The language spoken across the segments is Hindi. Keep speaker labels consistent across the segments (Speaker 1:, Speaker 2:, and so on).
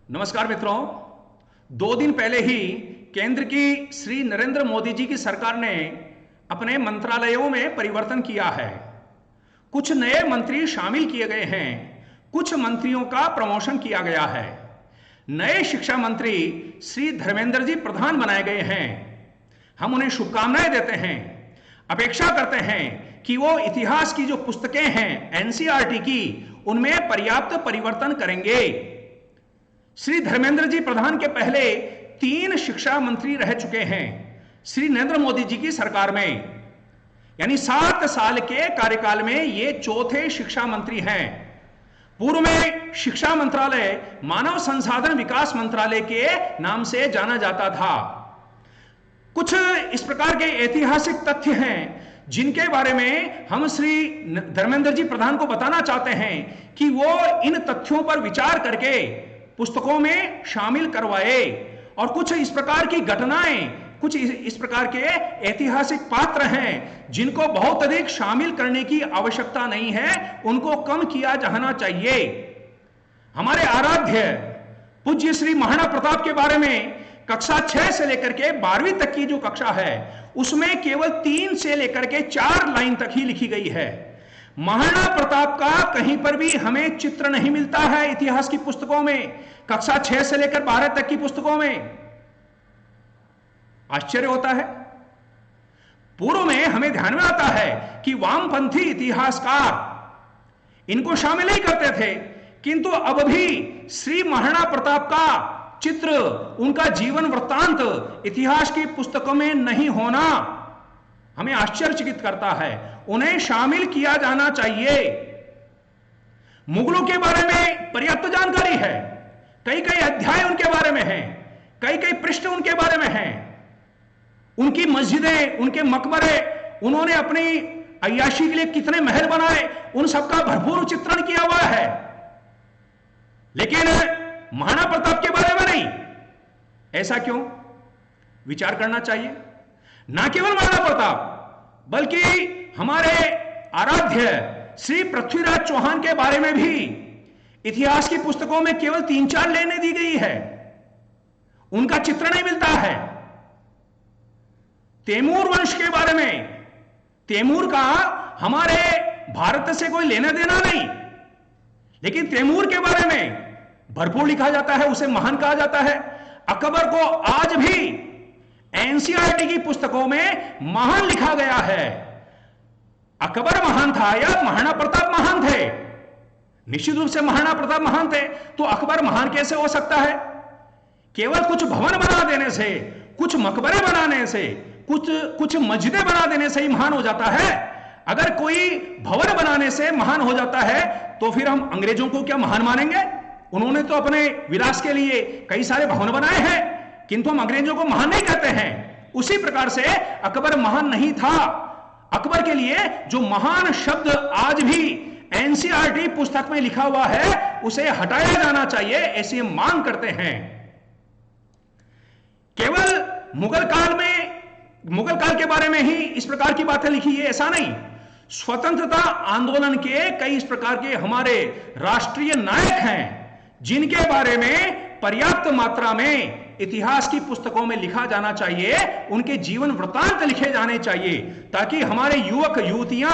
Speaker 1: नमस्कार मित्रों। 2 दिन पहले ही केंद्र की श्री नरेंद्र मोदी जी की सरकार ने अपने मंत्रालयों में परिवर्तन किया है। कुछ नए मंत्री शामिल किए गए हैं, कुछ मंत्रियों का प्रमोशन किया गया है। नए शिक्षा मंत्री श्री धर्मेंद्र जी प्रधान बनाए गए हैं। हम उन्हें शुभकामनाएं देते हैं। अपेक्षा करते हैं कि वो इतिहास की जो पुस्तकें हैं एनसीईआरटी की, उनमें पर्याप्त परिवर्तन करेंगे। श्री धर्मेंद्र जी प्रधान के पहले 3 शिक्षा मंत्री रह चुके हैं श्री नरेंद्र मोदी जी की सरकार में, यानी 7 साल के कार्यकाल में ये चौथे शिक्षा मंत्री हैं। पूर्व में शिक्षा मंत्रालय मानव संसाधन विकास मंत्रालय के नाम से जाना जाता था। कुछ इस प्रकार के ऐतिहासिक तथ्य हैं जिनके बारे में हम श्री धर्मेंद्र जी प्रधान को बताना चाहते हैं कि वो इन तथ्यों पर विचार करके पुस्तकों में शामिल करवाए। और कुछ इस प्रकार की घटनाएं, कुछ इस प्रकार के ऐतिहासिक पात्र हैं जिनको बहुत अधिक शामिल करने की आवश्यकता नहीं है, उनको कम किया जाना चाहिए। हमारे आराध्य पूज्य श्री महाराणा प्रताप के बारे में कक्षा 6 से लेकर के 12वीं तक की जो कक्षा है उसमें केवल 3 से लेकर के 4 लाइन तक ही लिखी गई है। महाराणा प्रताप का कहीं पर भी हमें चित्र नहीं मिलता है इतिहास की पुस्तकों में, कक्षा 6 से लेकर 12 तक की पुस्तकों में। आश्चर्य होता है। पूर्व में हमें ध्यान में आता है कि वामपंथी इतिहासकार इनको शामिल नहीं करते थे, किंतु अब भी श्री महाराणा प्रताप का चित्र, उनका जीवन वृत्तांत इतिहास की पुस्तकों में नहीं होना हमें आश्चर्यचकित करता है। उन्हें शामिल किया जाना चाहिए। मुगलों के बारे में पर्याप्त जानकारी है, कई कई अध्याय उनके बारे में हैं, कई कई पृष्ठ उनके बारे में हैं। उनकी मस्जिदें, उनके मकबरे, उन्होंने अपनी अय्याशी के लिए कितने महल बनाए, उन सबका भरपूर चित्रण किया हुआ है। लेकिन महाराणा प्रताप के बारे में नहीं। ऐसा क्यों? विचार करना चाहिए। ना केवल महाराणा प्रताप बल्कि हमारे आराध्य श्री पृथ्वीराज चौहान के बारे में भी इतिहास की पुस्तकों में केवल 3-4 लेने दी गई है, उनका चित्र नहीं मिलता है। तैमूर वंश के बारे में, तैमूर का हमारे भारत से कोई लेना देना नहीं, लेकिन तैमूर के बारे में भरपूर लिखा जाता है, उसे महान कहा जाता है। अकबर को आज भी एनसीईआरटी की पुस्तकों में महान लिखा गया है। अकबर महान था या महाराणा प्रताप महान थे? निश्चित रूप से महाराणा प्रताप महान थे। तो अकबर महान कैसे हो सकता है? केवल कुछ भवन बना देने से, कुछ मकबरे बनाने से, कुछ मस्जिदें बना देने से ही महान हो जाता है? अगर कोई भवन बनाने से महान हो जाता है तो फिर हम अंग्रेजों को क्या महान मानेंगे? उन्होंने तो अपने विलास के लिए कई सारे भवन बनाए हैं, किंतु हम अंग्रेजों को महान नहीं कहते हैं। उसी प्रकार से अकबर महान नहीं था। अकबर के लिए जो महान शब्द आज भी एनसीईआरटी पुस्तक में लिखा हुआ है उसे हटाया जाना चाहिए, ऐसी मांग करते हैं। केवल मुगल काल के बारे में ही इस प्रकार की बातें लिखी है ऐसा नहीं। स्वतंत्रता आंदोलन के कई इस प्रकार के हमारे राष्ट्रीय नायक हैं जिनके बारे में पर्याप्त मात्रा में इतिहास की पुस्तकों में लिखा जाना चाहिए, उनके जीवन वृत्तांत लिखे जाने चाहिए, ताकि हमारे युवक युवतियां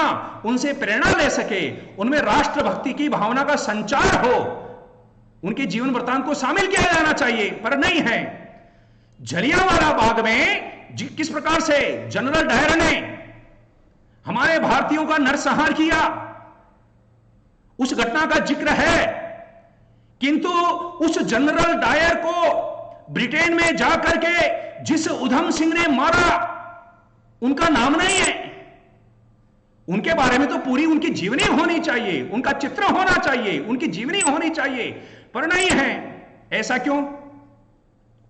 Speaker 1: उनसे प्रेरणा ले सके, उनमें राष्ट्रभक्ति की भावना का संचार हो। उनके जीवन वृत्तांत को शामिल किया जाना चाहिए, पर नहीं है। जलियांवाला बाग में किस प्रकार से जनरल डायर ने हमारे भारतीयों का नरसंहार किया, उस घटना का जिक्र है, किंतु उस जनरल डायर को ब्रिटेन में जाकर के जिस उधम सिंह ने मारा उनका नाम नहीं है। उनके बारे में तो पूरी उनकी जीवनी होनी चाहिए, उनका चित्र होना चाहिए, उनकी जीवनी होनी चाहिए, पर नहीं है। ऐसा क्यों?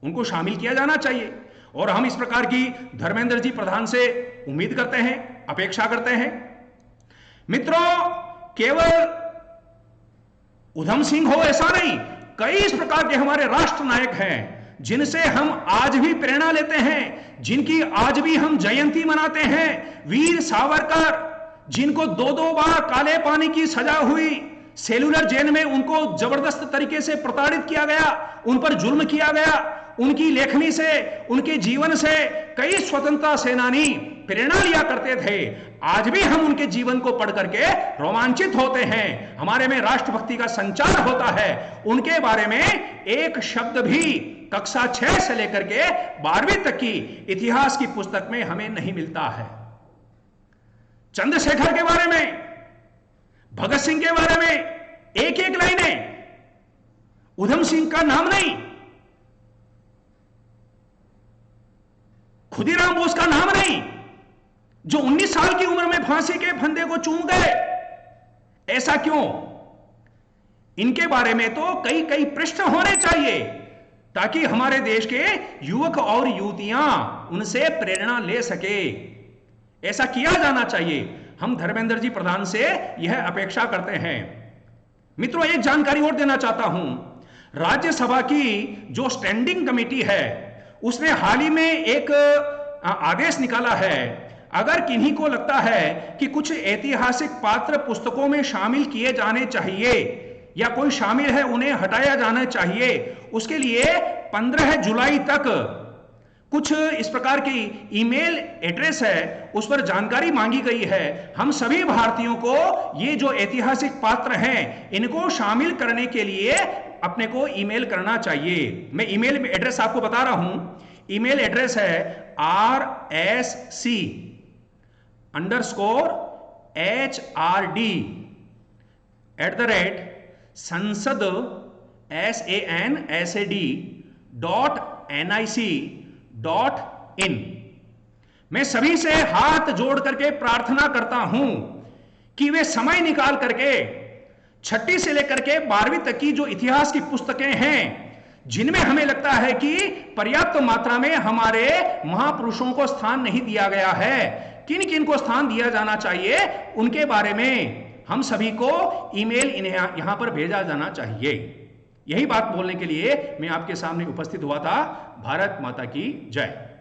Speaker 1: उनको शामिल किया जाना चाहिए। और हम इस प्रकार की धर्मेंद्र जी प्रधान से उम्मीद करते हैं, अपेक्षा करते हैं। मित्रों, केवल उधम सिंह हो ऐसा नहीं, कई इस प्रकार के हमारे राष्ट्र नायक हैं जिनसे हम आज भी प्रेरणा लेते हैं, जिनकी आज भी हम जयंती मनाते हैं। वीर सावरकर, जिनको 2-2 बार काले पानी की सजा हुई, सेलुलर जेल में उनको जबरदस्त तरीके से प्रताड़ित किया गया, उन पर जुल्म किया गया। उनकी लेखनी से, उनके जीवन से कई स्वतंत्रता सेनानी प्रेरणा लिया करते थे। आज भी हम उनके जीवन को पढ़ करके रोमांचित होते हैं, हमारे में राष्ट्रभक्ति का संचार होता है। उनके बारे में एक शब्द भी कक्षा 6 से लेकर के 12वीं तक की इतिहास की पुस्तक में हमें नहीं मिलता है। चंद्रशेखर के बारे में, भगत सिंह के बारे में एक एक लाइनें, उधम सिंह का नाम नहीं, खुदीराम बोस का नाम नहीं, जो 19 साल की उम्र में फांसी के फंदे को चूम गए। ऐसा क्यों? इनके बारे में तो कई कई पृष्ठ होने चाहिए, ताकि हमारे देश के युवक और युवतियां उनसे प्रेरणा ले सके। ऐसा किया जाना चाहिए। हम धर्मेंद्र जी प्रधान से यह अपेक्षा करते हैं। मित्रों, एक जानकारी और देना चाहता हूं। राज्यसभा की जो स्टैंडिंग कमेटी है, उसने हाल ही में एक आदेश निकाला है। अगर किन्हीं को लगता है कि कुछ ऐतिहासिक पात्र पुस्तकों में शामिल किए जाने चाहिए या कोई शामिल है उन्हें हटाया जाना चाहिए, उसके लिए 15 जुलाई तक कुछ इस प्रकार की ईमेल एड्रेस है, उस पर जानकारी मांगी गई है। हम सभी भारतीयों को ये जो ऐतिहासिक पात्र हैं, इनको शामिल करने के लिए अपने को ईमेल करना चाहिए। मैं ईमेल एड्रेस आपको बता रहा हूं। ईमेल एड्रेस है rsc_sansad.nic.in। मैं सभी से हाथ जोड़ करके प्रार्थना करता हूं कि वे समय निकाल करके 6ठी से लेकर के 12वीं तक की जो इतिहास की पुस्तकें हैं, जिनमें हमें लगता है कि पर्याप्त मात्रा में हमारे महापुरुषों को स्थान नहीं दिया गया है, किन किन को स्थान दिया जाना चाहिए, उनके बारे में हम सभी को ईमेल यहां पर भेजा जाना चाहिए। यही बात बोलने के लिए मैं आपके सामने उपस्थित हुआ था। भारत माता की जय।